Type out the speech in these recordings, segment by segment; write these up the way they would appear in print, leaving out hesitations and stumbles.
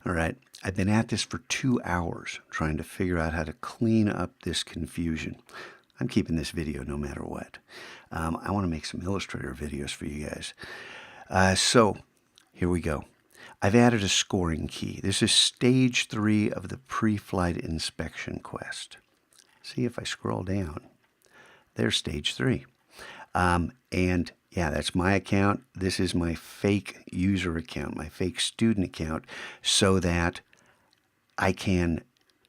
All right, I've been at this for 2 hours trying to figure out how to clean up this confusion. I'm keeping this video no matter what. I want to make some Illustrator videos for you guys. So here we go. I've added a scoring key. This is stage 3 of the pre-flight inspection quest. See if I scroll down. There's stage 3. And yeah, that's my account. This is my fake user account, my fake student account, so that I can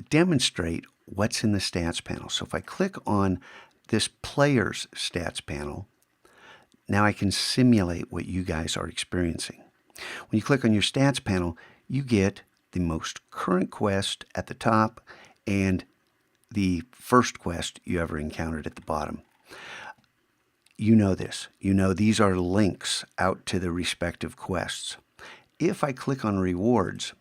demonstrate what's in the stats panel. So if I click on this player's stats panel, now I can simulate what you guys are experiencing. When you click on your stats panel, you get the most current quest at the top and the first quest you ever encountered at the bottom. You know this. You know these are links out to the respective quests. If I click on rewards,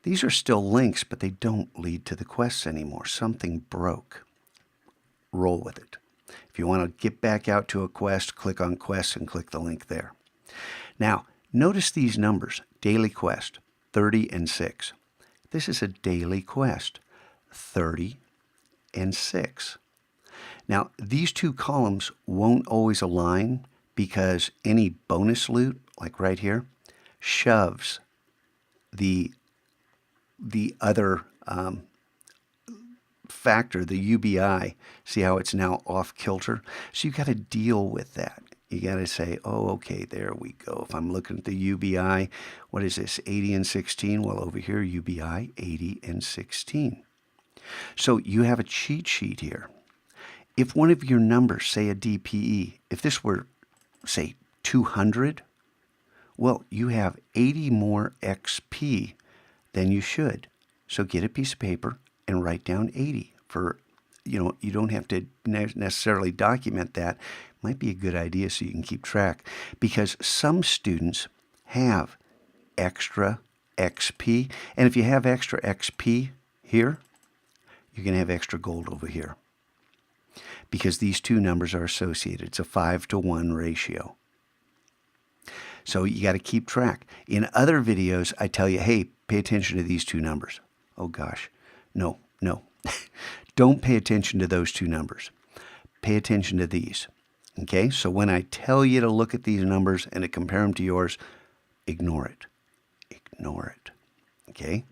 these are still links, but they don't lead to the quests anymore. Something broke. Roll with it. If you want to get back out to a quest, click on quests and click the link there. Now, notice these numbers. Daily quest, 30 and 6. This is a daily quest, 30 and 6. Now, these two columns won't always align because any bonus loot, like right here, shoves the other factor, the UBI. See how it's now off kilter? So you got to deal with that. You got to say, oh, okay, there we go. If I'm looking at the UBI, what is this, 80 and 16? Well, over here, UBI, 80 and 16. So you have a cheat sheet here. If one of your numbers, say a DPE, if this were, say, 200, well, you have 80 more XP than you should. So get a piece of paper and write down 80 for, you don't have to necessarily document that. Might be a good idea so you can keep track, because some students have extra XP. And if you have extra XP here, you're going to have extra gold over here, because these two numbers are associated. It's a 5-to-1 ratio. So you got to keep track. In other videos, I tell you, hey, pay attention to these two numbers. Oh gosh, no. Don't pay attention to those two numbers. Pay attention to these. Okay, so when I tell you to look at these numbers and to compare them to yours, ignore it. Ignore it. Okay,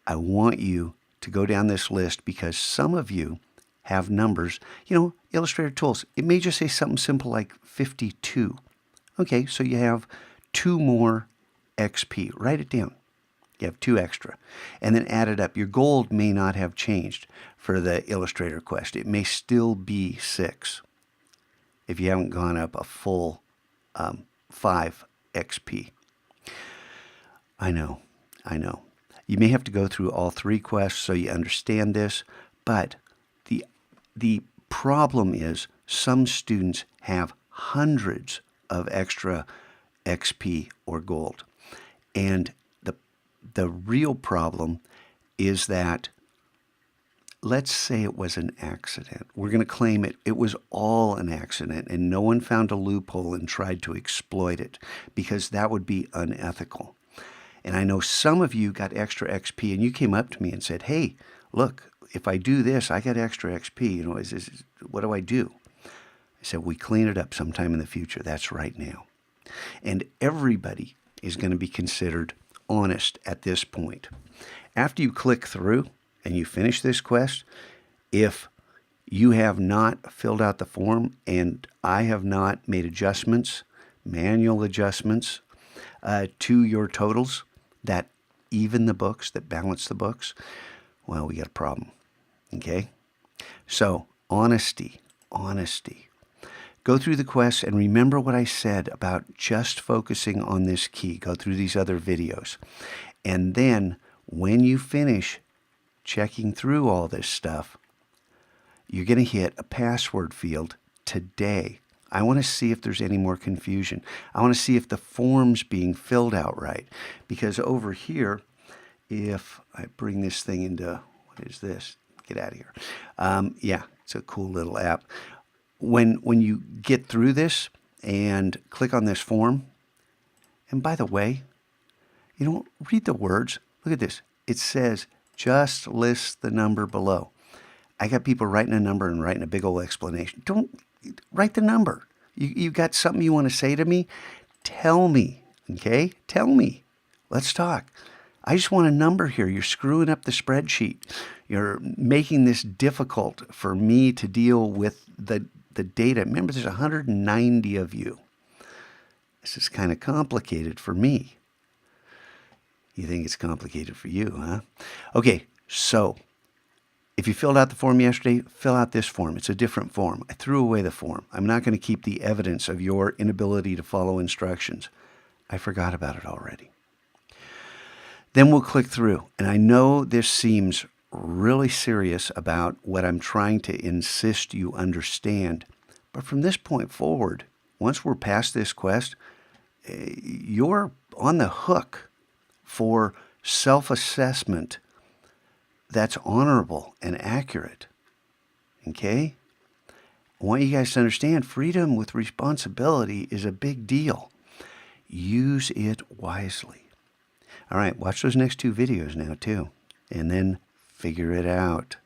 I want you to go down this list because some of you have numbers, Illustrator tools. It may just say something simple like 52. Okay, so you have 2 more XP. Write it down. You have 2 extra. And then add it up. Your gold may not have changed for the Illustrator quest. It may still be 6 if you haven't gone up a full 5 XP. I know. You may have to go through all 3 quests so you understand this, but the problem is some students have hundreds of extra XP or gold. And the real problem is that, let's say it was an accident. We're going to claim it was all an accident and no one found a loophole and tried to exploit it, because that would be unethical. And I know some of you got extra XP and you came up to me and said, hey, look, if I do this, I got extra XP. What do I do? I said, we clean it up sometime in the future. That's right now. And everybody is going to be considered honest at this point. After you click through and you finish this quest, if you have not filled out the form and I have not made adjustments, manual adjustments to your totals that even the books, that balance the books, well, we got a problem. Okay? So, honesty. Go through the quests and remember what I said about just focusing on this key. Go through these other videos. And then when you finish checking through all this stuff, you're going to hit a password field today. I want to see if there's any more confusion. I want to see if the form's being filled out right. Because over here, if I bring this thing into, what is this? Get out of here. Yeah, it's a cool little app. When you get through this and click on this form, and by the way, You don't read the words. Look at this. It says, just list the number below. I got people writing a number and writing a big old explanation. Don't write the number. You got something you want to say to me? Tell me, okay? Tell me. Let's talk. I just want a number here. You're screwing up the spreadsheet. You're making this difficult for me to deal with the data. Remember, there's 190 of you. This is kind of complicated for me. You think it's complicated for you, huh? Okay, so if you filled out the form yesterday, fill out this form. It's a different form. I threw away the form. I'm not going to keep the evidence of your inability to follow instructions. I forgot about it already. Then we'll click through. And I know this seems really serious about what I'm trying to insist you understand. But from this point forward, once we're past this quest, you're on the hook for self-assessment that's honorable and accurate. Okay? I want you guys to understand freedom with responsibility is a big deal. Use it wisely. All right, watch those next 2 videos now too, and then figure it out.